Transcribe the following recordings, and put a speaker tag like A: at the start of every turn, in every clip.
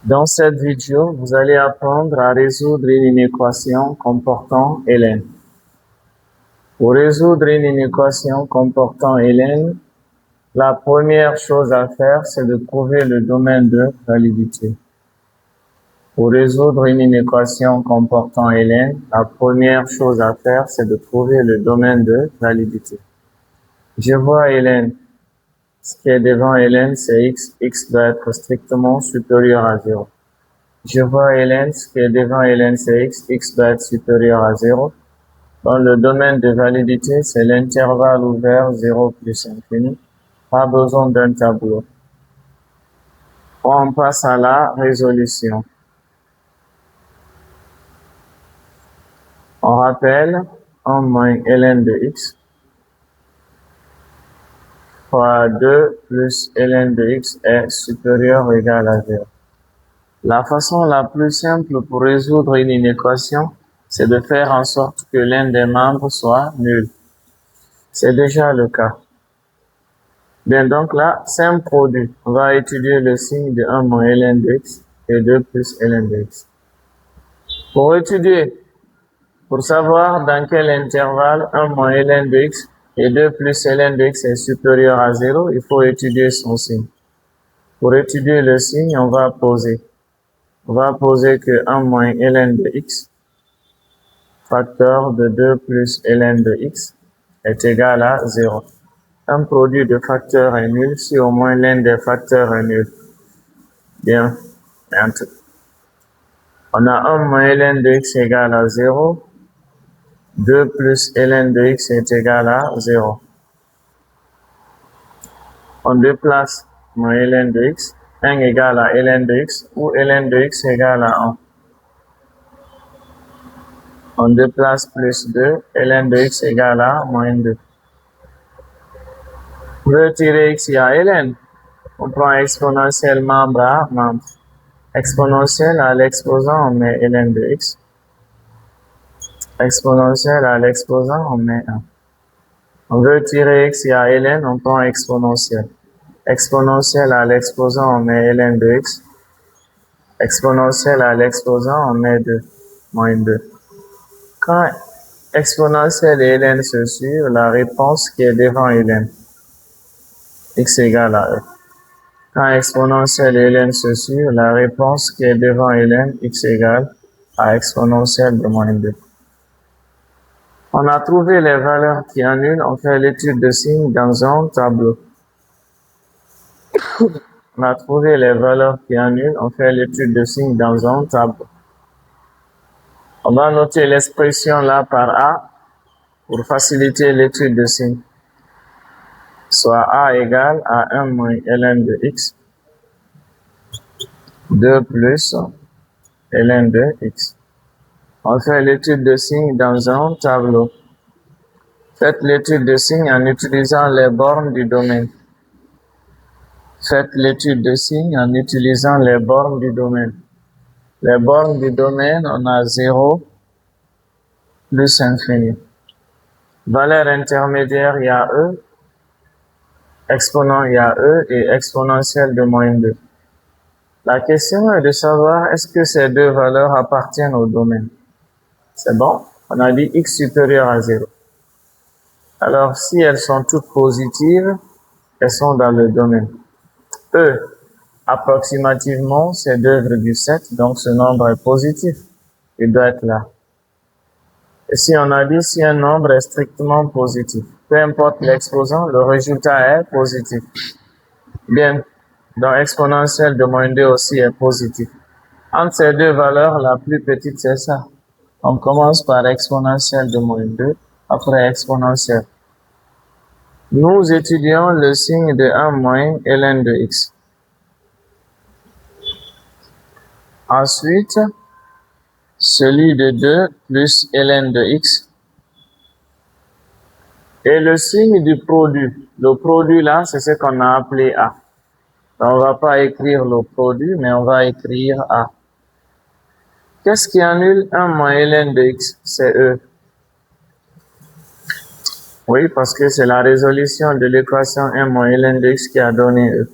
A: Dans cette vidéo, vous allez apprendre à résoudre une équation comportant ln. Pour résoudre une équation comportant ln, la première chose à faire, c'est de trouver le domaine de validité. Pour résoudre une équation comportant ln, la première chose à faire, c'est de trouver le domaine de validité. Je vois ln. Ce qui est devant ln, c'est x. X doit être strictement supérieur à 0. Je vois ln, ce qui est devant ln, c'est x. X doit être supérieur à 0. Dans le domaine de validité, c'est l'intervalle ouvert 0 plus infini. Pas besoin d'un tableau. On passe à la résolution. On rappelle 1 moins ln de x fois 2 plus ln de x est supérieur ou égal à 0. La façon la plus simple pour résoudre une équation, c'est de faire en sorte que l'un des membres soit nul. C'est déjà le cas. Bien, donc là, c'est un produit. On va étudier le signe de 1 moins ln de x et 2 plus ln de x. Pour savoir dans quel intervalle 1 moins ln de x et 2 plus ln de x est supérieur à 0, il faut étudier son signe. Pour étudier le signe, on va poser. On va poser que 1 moins ln de x facteur de 2 plus ln de x est égal à 0. Un produit de facteurs est nul si au moins l'un des facteurs est nul. Bien, on a 1 moins ln de x égale à 0. 2 plus ln de x est égal à 0. On déplace moins ln de x. 1 égale à ln de x ou ln de x égale à 1. On déplace plus 2. ln de x égale à moins 2. Pour retirer x, il y a ln. On prend exponentielle membre à membre. Exponentielle à l'exposant, on met ln de x. Exponentielle à l'exposant, on met 1. On veut tirer x, il y a ln, on prend exponentielle. Exponentielle à l'exposant, on met ln de x. Exponentielle à l'exposant, on met 2, moins 2. Quand exponentielle et ln se suivent, la réponse qui est devant ln, x égale à e. Quand exponentielle et ln se suivent, la réponse qui est devant ln, x égale à exponentielle de moins 2. On a trouvé les valeurs qui annulent, on fait l'étude de signe dans un tableau. On a trouvé les valeurs qui annulent, on fait l'étude de signe dans un tableau. On va noter l'expression là par A pour faciliter l'étude de signe. Soit A égale à 1 moins ln de x, 2 plus ln de x. On fait l'étude de signe dans un tableau. Faites l'étude de signe en utilisant les bornes du domaine. Faites l'étude de signe en utilisant les bornes du domaine. Les bornes du domaine, on a 0 plus infini. Valeur intermédiaire, il y a e. Exponent, il y a e et exponentielle de moins 2. La question est de savoir est-ce que ces deux valeurs appartiennent au domaine. C'est bon? On a dit x supérieur à 0. Alors, si elles sont toutes positives, elles sont dans le domaine. E, approximativement, c'est 2,7, donc ce nombre est positif. Il doit être là. Et si on a dit si un nombre est strictement positif, peu importe l'exposant, le résultat est positif. Bien, donc exponentielle de moins 2 aussi est positif. Entre ces deux valeurs, la plus petite, c'est ça. On commence par exponentielle de moins 2, après exponentielle. Nous étudions le signe de 1 moins ln de x. Ensuite, celui de 2 plus ln de x. Et le signe du produit. Le produit là, c'est ce qu'on a appelé A. Donc, on va pas écrire le produit, mais on va écrire A. Qu'est-ce qui annule 1 moins ln de x? C'est E. Oui, parce que c'est la résolution de l'équation 1 moins ln de x qui a donné E.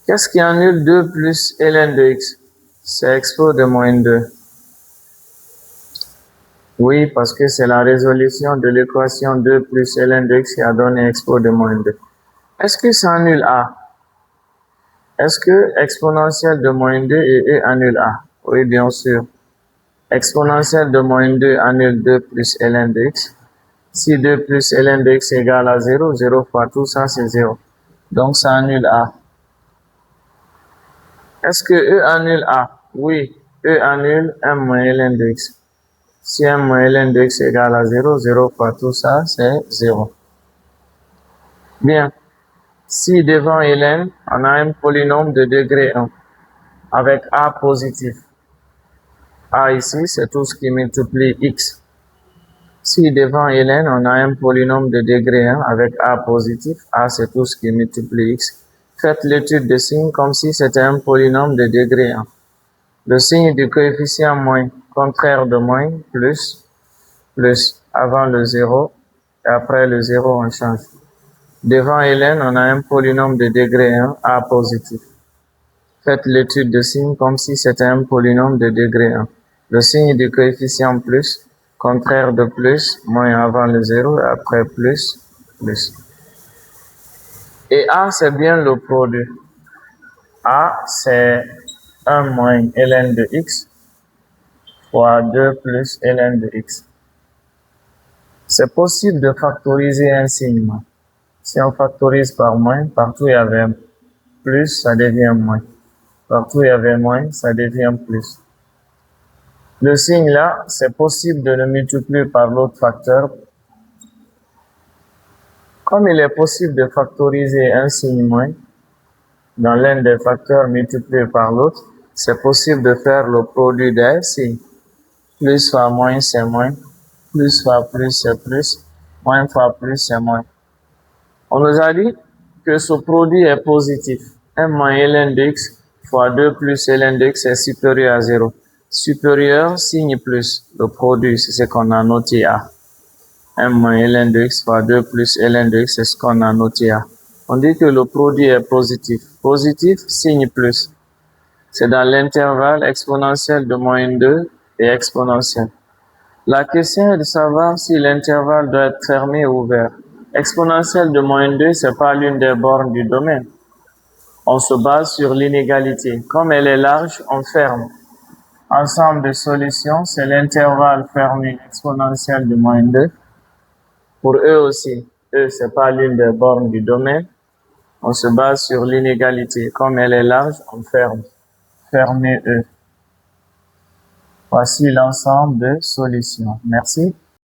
A: Qu'est-ce qui annule 2 plus ln de x? C'est expo de moins 2. Oui, parce que c'est la résolution de l'équation 2 plus ln de x qui a donné expo de moins 2. Est-ce que ça annule A? Est-ce que exponentielle de moins 2 et E annule A? Oui, bien sûr. Exponentielle de moins 2 annule 2 plus ln de x. Si 2 plus ln de x égale à 0, 0 fois tout ça, c'est 0. Donc, ça annule A. Est-ce que E annule A? Oui, E annule 1 moins ln de x. Si 1 moins ln de x égale à 0, 0 fois tout ça, c'est 0. Bien. Si devant ln, on a un polynôme de degré 1 avec A positif. A ici, c'est tout ce qui multiplie x. Si devant ln, on a un polynôme de degré 1 avec A positif, A c'est tout ce qui multiplie x. Faites l'étude de signe comme si c'était un polynôme de degré 1. Le signe du coefficient moins, contraire de moins, plus, avant le 0, et après le 0, on change. Devant ln, on a un polynôme de degré 1, A positif. Faites l'étude de signe comme si c'était un polynôme de degré 1. Le signe du coefficient plus, contraire de plus, moins avant le 0, et après plus. Et A, c'est bien le produit. A, c'est 1 moins ln de x fois 2 plus ln de x. C'est possible de factoriser un signe moins. Si on factorise par moins, partout il y avait plus, ça devient moins. Partout il y avait moins, ça devient plus. Le signe là, c'est possible de le multiplier par l'autre facteur. Comme il est possible de factoriser un signe moins dans l'un des facteurs multipliés par l'autre, c'est possible de faire le produit des signes. Plus fois moins, c'est moins. Plus fois plus, c'est plus. Moins fois plus, c'est moins. On nous a dit que ce produit est positif. 1 moins ln de x fois 2 plus ln de x est supérieur à 0. Supérieur, signe plus. Le produit, c'est ce qu'on a noté A. 1 moins ln de x fois 2 plus ln de x, c'est ce qu'on a noté A. On dit que le produit est positif. Positif, signe plus. C'est dans l'intervalle exponentiel de moins 2 et exponentiel. La question est de savoir si l'intervalle doit être fermé ou ouvert. Exponentielle de moins 2, c'est pas l'une des bornes du domaine. On se base sur l'inégalité. Comme elle est large, on ferme. Ensemble de solutions, c'est l'intervalle fermé exponentiel de moins 2. Pour E aussi, E, c'est pas l'une des bornes du domaine. On se base sur l'inégalité. Comme elle est large, on ferme. Fermez E. Voici l'ensemble de solutions. Merci.